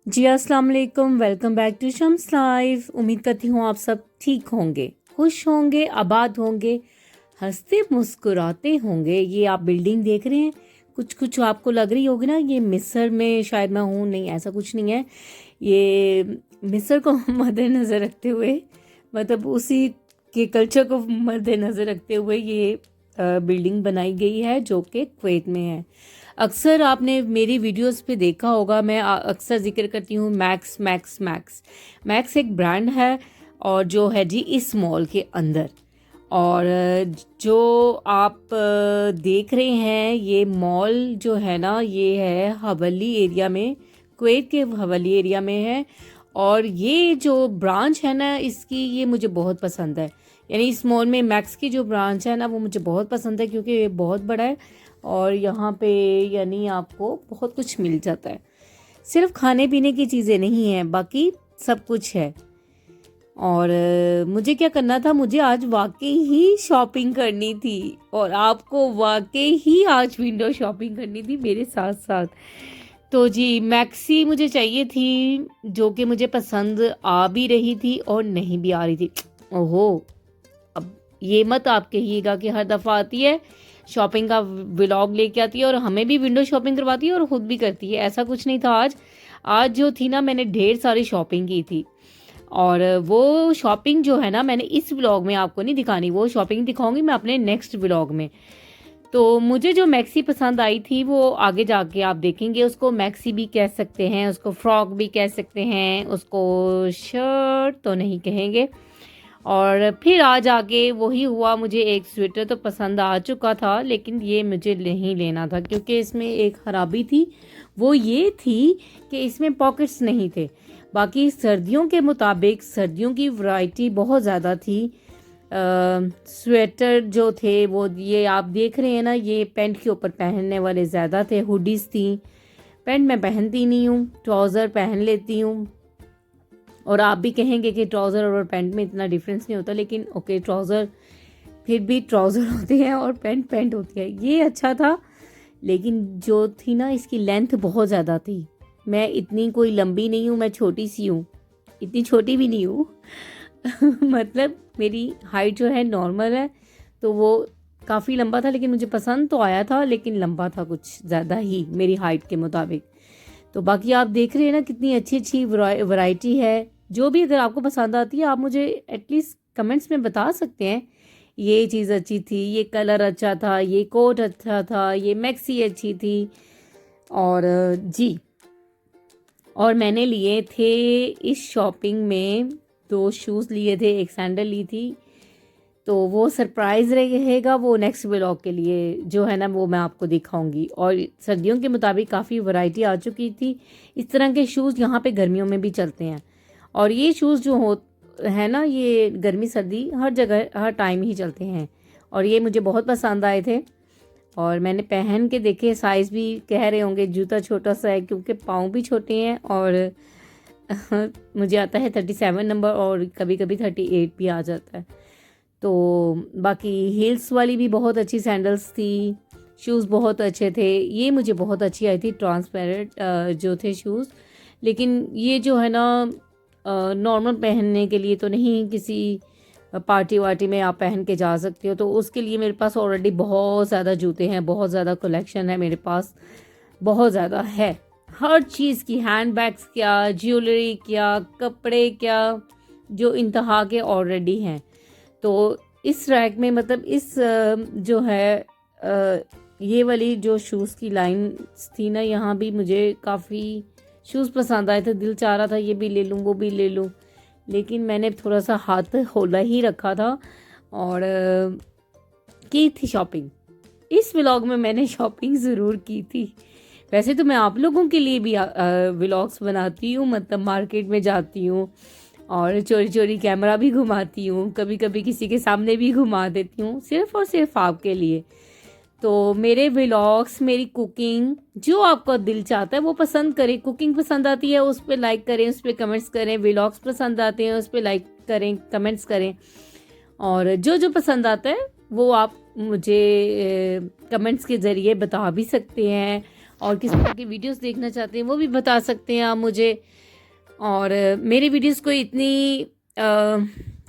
जी अस्सलाम वालेकुम, welcome back to Shams life. उम्मीद करती हूँ आप सब ठीक होंगे, खुश होंगे, आबाद होंगे, हंसते मुस्कुराते होंगे। ये आप बिल्डिंग देख रहे हैं, कुछ कुछ आपको लग रही होगी ना, ये मिस्र में शायद मैं हूँ। नहीं, ऐसा कुछ नहीं है। ये मिस्र को मद्देनज़र रखते हुए, मतलब उसी के कल्चर को मद्देनज़र रखते हुए ये बिल्डिंग बनाई गई है जो कि कुवैत में है। अक्सर आपने मेरी वीडियोस पे देखा होगा, मैं अक्सर जिक्र करती हूँ मैक्स मैक्स मैक्स। मैक्स एक ब्रांड है और जो है जी इस मॉल के अंदर। और जो आप देख रहे हैं ये मॉल जो है ना, ये है हवेली एरिया में, कुवैत के हवेली एरिया में है। और ये जो ब्रांच है ना इसकी, ये मुझे बहुत पसंद है। यानी इस मॉल में मैक्स की जो ब्रांच है ना वो मुझे बहुत पसंद है, क्योंकि ये बहुत बड़ा है और यहाँ पे यानी आपको बहुत कुछ मिल जाता है। सिर्फ खाने पीने की चीज़ें नहीं हैं, बाकी सब कुछ है। और मुझे क्या करना था, मुझे आज वाकई ही शॉपिंग करनी थी और आपको वाकई ही आज विंडो शॉपिंग करनी थी मेरे साथ साथ। तो जी मैक्सी मुझे चाहिए थी, जो कि मुझे पसंद आ भी रही थी और नहीं भी आ रही थी। ओहो, अब ये मत आप कहिएगा कि हर दफ़ा आती है शॉपिंग का व्लॉग लेके आती है और हमें भी विंडो शॉपिंग करवाती है और ख़ुद भी करती है। ऐसा कुछ नहीं था। आज जो थी ना, मैंने ढेर सारी शॉपिंग की थी। और वो शॉपिंग जो है ना, मैंने इस व्लॉग में आपको नहीं दिखानी, वो शॉपिंग दिखाऊंगी मैं अपने नेक्स्ट व्लॉग में। तो मुझे जो मैक्सी पसंद आई थी वो आगे जाके आप देखेंगे। उसको मैक्सी भी कह सकते हैं, उसको फ्रॉक भी कह सकते हैं, उसको शर्ट तो नहीं कहेंगे। और फिर आज आगे वही हुआ, मुझे एक स्वेटर तो पसंद आ चुका था लेकिन ये मुझे नहीं लेना था, क्योंकि इसमें एक खराबी थी। वो ये थी कि इसमें पॉकेट्स नहीं थे। बाकी सर्दियों के मुताबिक सर्दियों की वैरायटी बहुत ज़्यादा थी। स्वेटर जो थे वो ये आप देख रहे हैं ना, ये पैंट के ऊपर पहनने वाले ज़्यादा थे। हुडीज़ थी, पैंट मैं पहनती नहीं हूँ, ट्राउज़र पहन लेती हूँ। और आप भी कहेंगे कि ट्राउज़र और पैंट में इतना डिफरेंस नहीं होता, लेकिन ओके, ट्राउज़र फिर भी ट्राउज़र होते हैं और पैंट पैंट होती है। ये अच्छा था, लेकिन जो थी ना इसकी लेंथ बहुत ज़्यादा थी। मैं इतनी कोई लंबी नहीं हूँ, मैं छोटी सी हूँ, इतनी छोटी भी नहीं हूँ। मतलब मेरी हाइट जो है नॉर्मल है, तो वो काफ़ी लंबा था, लेकिन मुझे पसंद तो आया था, लेकिन लंबा था कुछ ज़्यादा ही मेरी हाइट के मुताबिक। तो बाकी आप देख रहे हैं ना कितनी अच्छी अच्छी वैरायटी है। जो भी अगर आपको पसंद आती है आप मुझे एटलीस्ट कमेंट्स में बता सकते हैं, ये चीज़ अच्छी थी, ये कलर अच्छा था, ये कोट अच्छा था, ये मैक्सी अच्छी थी। और जी, और मैंने लिए थे इस शॉपिंग में 2 शूज़ लिए थे, एक सैंडल ली थी। तो वो सरप्राइज़ रहेगा, वो नेक्स्ट व्लॉग के लिए जो है ना वो मैं आपको दिखाऊंगी। और सर्दियों के मुताबिक काफ़ी वैरायटी आ चुकी थी। इस तरह के शूज़ यहाँ पे गर्मियों में भी चलते हैं। और ये शूज़ जो हो है ना, ये गर्मी सर्दी हर जगह हर टाइम ही चलते हैं। और ये मुझे बहुत पसंद आए थे और मैंने पहन के देखे। साइज़ भी कह रहे होंगे जूता छोटा सा है, क्योंकि पाँव भी छोटे हैं। और मुझे आता है 37 नंबर और कभी कभी 38 भी आ जाता है। तो बाकी हील्स वाली भी बहुत अच्छी सैंडल्स थी, शूज़ बहुत अच्छे थे। ये मुझे बहुत अच्छी आई थी, ट्रांसपेरेंट जो थे शूज़। लेकिन ये जो है ना नॉर्मल पहनने के लिए तो नहीं, किसी पार्टी वार्टी में आप पहन के जा सकते हो, तो उसके लिए मेरे पास ऑलरेडी बहुत ज़्यादा जूते हैं, बहुत ज़्यादा कलेक्शन है मेरे पास, बहुत ज़्यादा है हर चीज़ की। हैंड बैग्स क्या, ज्वेलरी क्या, कपड़े क्या, जो इंतहा के ऑलरेडी हैं। तो इस रैक में, मतलब इस जो है ये वाली जो शूज़ की लाइन थी ना, यहाँ भी मुझे काफ़ी शूज़ पसंद आए थे। दिल चाह रहा था ये भी ले लूँ, वो भी ले लूँ, लेकिन मैंने थोड़ा सा हाथ होला ही रखा था और की थी शॉपिंग। इस व्लॉग में मैंने शॉपिंग ज़रूर की थी। वैसे तो मैं आप लोगों के लिए भी व्लॉग्स बनाती हूँ, मतलब मार्केट में जाती हूँ और चोरी चोरी कैमरा भी घुमाती हूँ, कभी कभी किसी के सामने भी घुमा देती हूँ, सिर्फ़ और सिर्फ आपके लिए। तो मेरे व्लॉग्स, मेरी कुकिंग, जो आपका दिल चाहता है वो पसंद करें। कुकिंग पसंद आती है उस पर लाइक करें, उस पर कमेंट्स करें। व्लॉग्स पसंद आते हैं उस पर लाइक करें, कमेंट्स करें। और जो जो पसंद आता है वो आप मुझे कमेंट्स के ज़रिए बता भी सकते हैं। और किस तरह की वीडियोस देखना चाहते हैं वो भी बता सकते हैं आप मुझे। और मेरी वीडियोस कोई इतनी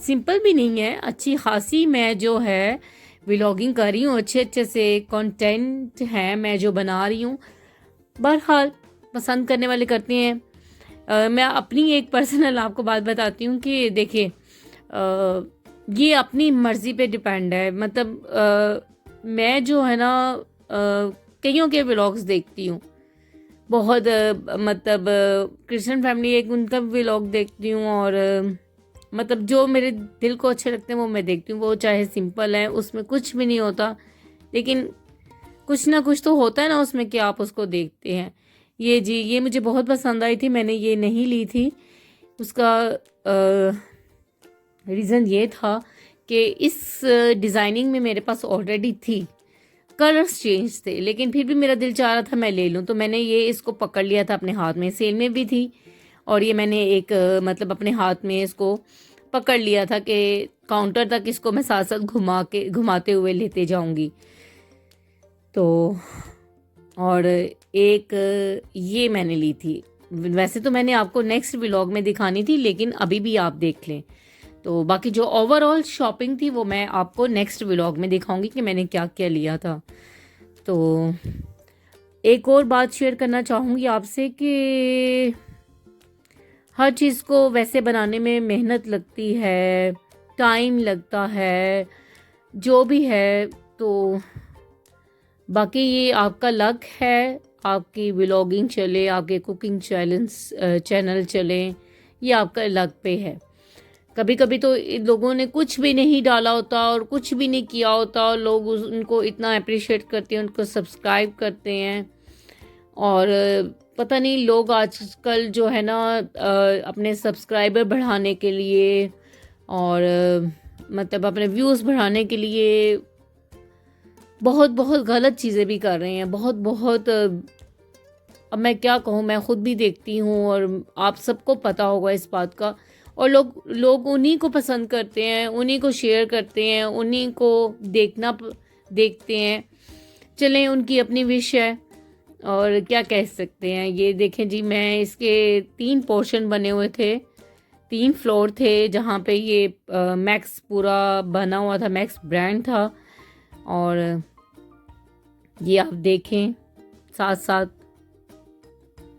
सिंपल भी नहीं है, अच्छी खासी मैं जो है व्लॉगिंग कर रही हूँ, अच्छे अच्छे से कंटेंट है मैं जो बना रही हूँ। बहरहाल पसंद करने वाले करते हैं। मैं अपनी एक पर्सनल आपको बात बताती हूँ कि देखिए ये अपनी मर्ज़ी पे डिपेंड है। मतलब मैं जो है ना कईयों के व्लॉग्स देखती हूँ, बहुत मतलब क्रिश्चियन फैमिली एक उनका व्लॉग देखती हूँ, और मतलब जो मेरे दिल को अच्छे लगते हैं वो मैं देखती हूँ। वो चाहे सिंपल है, उसमें कुछ भी नहीं होता, लेकिन कुछ ना कुछ तो होता है ना उसमें कि आप उसको देखते हैं। ये मुझे बहुत पसंद आई थी, मैंने ये नहीं ली थी। उसका रीज़न ये था कि इस डिज़ाइनिंग में मेरे पास ऑलरेडी थी, कलर्स चेंज थे, लेकिन फिर भी मेरा दिल चाह रहा था मैं ले लूँ, तो मैंने ये इसको पकड़ लिया था अपने हाथ में। सेल में भी थी और ये मैंने एक मतलब अपने हाथ में इसको पकड़ लिया था कि काउंटर तक इसको मैं साथ साथ घुमाते हुए लेते जाऊंगी। तो और एक ये मैंने ली थी। वैसे तो मैंने आपको नेक्स्ट व्लॉग में दिखानी थी, लेकिन अभी भी आप देख लें। तो बाकी जो ओवरऑल शॉपिंग थी वो मैं आपको नेक्स्ट व्लॉग में दिखाऊंगी कि मैंने क्या क्या लिया था। तो एक और बात शेयर करना चाहूँगी आपसे कि हर चीज़ को वैसे बनाने में मेहनत लगती है, टाइम लगता है, जो भी है। तो बाकी ये आपका लक है, आपकी व्लॉगिंग चले, आपके कुकिंग चैनल चले, ये आपका लक पे है। कभी कभी तो इन लोगों ने कुछ भी नहीं डाला होता और कुछ भी नहीं किया होता, और लोग उनको इतना अप्रिशिएट करते हैं, उनको सब्सक्राइब करते हैं। और पता नहीं लोग आजकल जो है ना अपने सब्सक्राइबर बढ़ाने के लिए और मतलब अपने व्यूज़ बढ़ाने के लिए बहुत बहुत गलत चीज़ें भी कर रहे हैं। बहुत अब मैं क्या कहूँ, मैं ख़ुद भी देखती हूँ और आप सबको पता होगा इस बात का। और लोग उन्हीं को पसंद करते हैं, उन्हीं को शेयर करते हैं, उन्हीं को देखते हैं। चलें, उनकी अपनी विश है और क्या कह सकते हैं। ये देखें जी, मैं इसके 3 पोर्शन बने हुए थे, 3 फ्लोर थे जहाँ पे ये मैक्स पूरा बना हुआ था, मैक्स ब्रांड था। और ये आप देखें, साथ साथ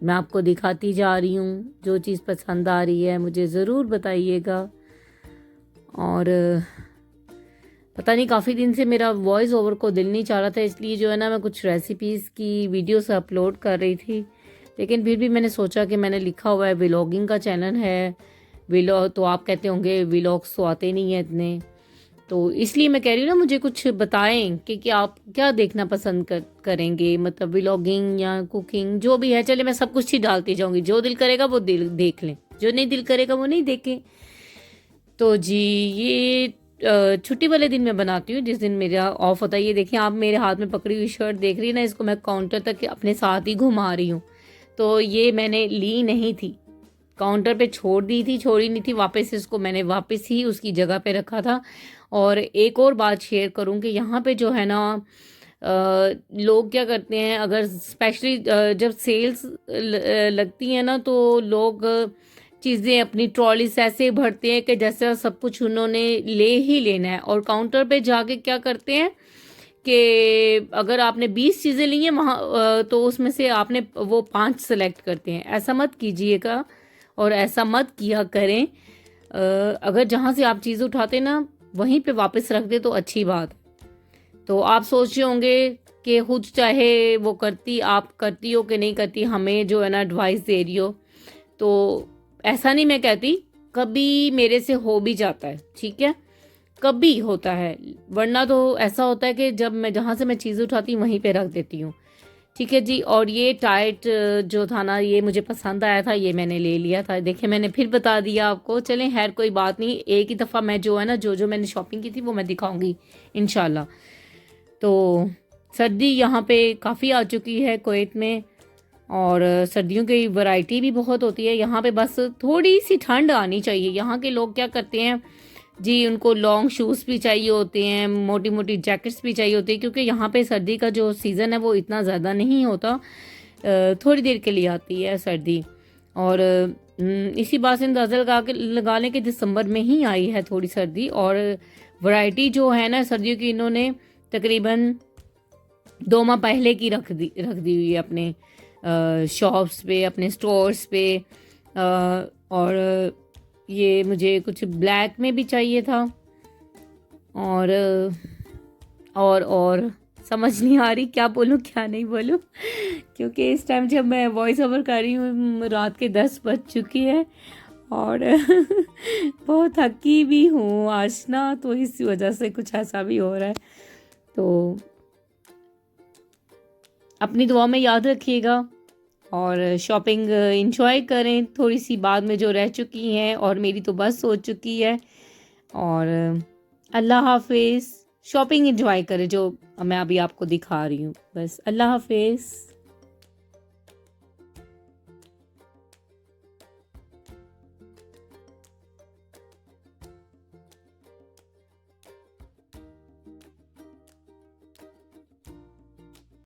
मैं आपको दिखाती जा रही हूँ। जो चीज़ पसंद आ रही है मुझे ज़रूर बताइएगा। और पता नहीं काफ़ी दिन से मेरा वॉइस ओवर को दिल नहीं चाह रहा था, इसलिए जो है ना मैं कुछ रेसिपीज़ की वीडियोस अपलोड कर रही थी। लेकिन फिर भी मैंने सोचा कि मैंने लिखा हुआ है व्लॉगिंग का चैनल है, व्लॉग तो आप कहते होंगे व्लॉग्स तो आते नहीं हैं इतने, तो इसलिए मैं कह रही हूँ ना मुझे कुछ बताएं कि आप क्या देखना पसंद करेंगे, मतलब व्लॉगिंग या कुकिंग जो भी है। चले, मैं सब कुछ ही डालती जाऊंगी, जो दिल करेगा वो देख लें, जो नहीं दिल करेगा वो नहीं देखें। तो जी, ये छुट्टी वाले दिन मैं बनाती हूँ, जिस दिन मेरा ऑफ होता है। ये देखिए, आप मेरे हाथ में पकड़ी हुई शर्ट देख रही है ना, इसको मैं काउंटर तक अपने साथ ही घुमा रही हूँ। तो ये मैंने ली नहीं थी, काउंटर पे छोड़ी नहीं थी, वापस इसको मैंने वापस ही उसकी जगह पे रखा था। और एक और बात शेयर करूं कि यहाँ पे जो है ना लोग क्या करते हैं, अगर स्पेशली जब सेल्स लगती है ना, तो लोग चीज़ें अपनी ट्रॉली से ऐसे भरते हैं कि जैसे सब कुछ उन्होंने ले ही लेना है। और काउंटर पे जाके क्या करते हैं कि अगर आपने 20 चीज़ें ली हैं वहाँ, तो उसमें से आपने वो 5 सेलेक्ट करते हैं। ऐसा मत कीजिएगा और ऐसा मत किया करें। अगर जहाँ से आप चीज़ उठाते ना वहीं पे वापस रख दे तो अच्छी बात। तो आप सोच रहे होंगे कि खुद चाहे वो आप करती हो कि नहीं करती, हमें जो है ना एडवाइस दे रही हो। तो ऐसा नहीं मैं कहती, कभी मेरे से हो भी जाता है, ठीक है, कभी होता है, वरना तो ऐसा होता है कि जब मैं जहाँ से मैं चीज़ उठाती हूँ वहीं पे रख देती हूँ, ठीक है जी। और ये टाइट जो था ना, ये मुझे पसंद आया था, ये मैंने ले लिया था। देखिए, मैंने फिर बता दिया आपको। चलें, खैर कोई बात नहीं, एक ही दफ़ा मैं जो है ना जो मैंने शॉपिंग की थी वो मैं दिखाऊंगी इंशाल्लाह। तो सर्दी यहाँ पे काफ़ी आ चुकी है कुवैत में, और सर्दियों की वैरायटी भी बहुत होती है यहाँ पे। बस थोड़ी सी ठंड आनी चाहिए। यहाँ के लोग क्या करते हैं जी, उनको लॉन्ग शूज़ भी चाहिए होते हैं, मोटी मोटी जैकेट्स भी चाहिए होती है, क्योंकि यहाँ पे सर्दी का जो सीज़न है वो इतना ज़्यादा नहीं होता। थोड़ी देर के लिए आती है सर्दी। और इसी बात से अंदाज़ा लगा लें कि दिसंबर में ही आई है थोड़ी सर्दी। और वैरायटी जो है ना सर्दियों की, इन्होंने तकरीबन 2 माह पहले की रख दी हुई है अपने शॉप्स पे, अपने स्टोर्स पे। और ये मुझे कुछ ब्लैक में भी चाहिए था। और समझ नहीं आ रही क्या बोलूँ क्या नहीं बोलूँ, क्योंकि इस टाइम जब मैं वॉइस ओवर कर रही हूँ रात के 10 बज चुकी है और बहुत थकी भी हूँ आज ना, तो इस वजह से कुछ ऐसा भी हो रहा है। तो अपनी दुआ में याद रखिएगा और शॉपिंग इंजॉय करें, थोड़ी सी बाद में जो रह चुकी हैं, और मेरी तो बस हो चुकी है। और अल्लाह हाफिज़। शॉपिंग इंजॉय करें जो मैं अभी आपको दिखा रही हूँ। बस अल्लाह हाफिज़।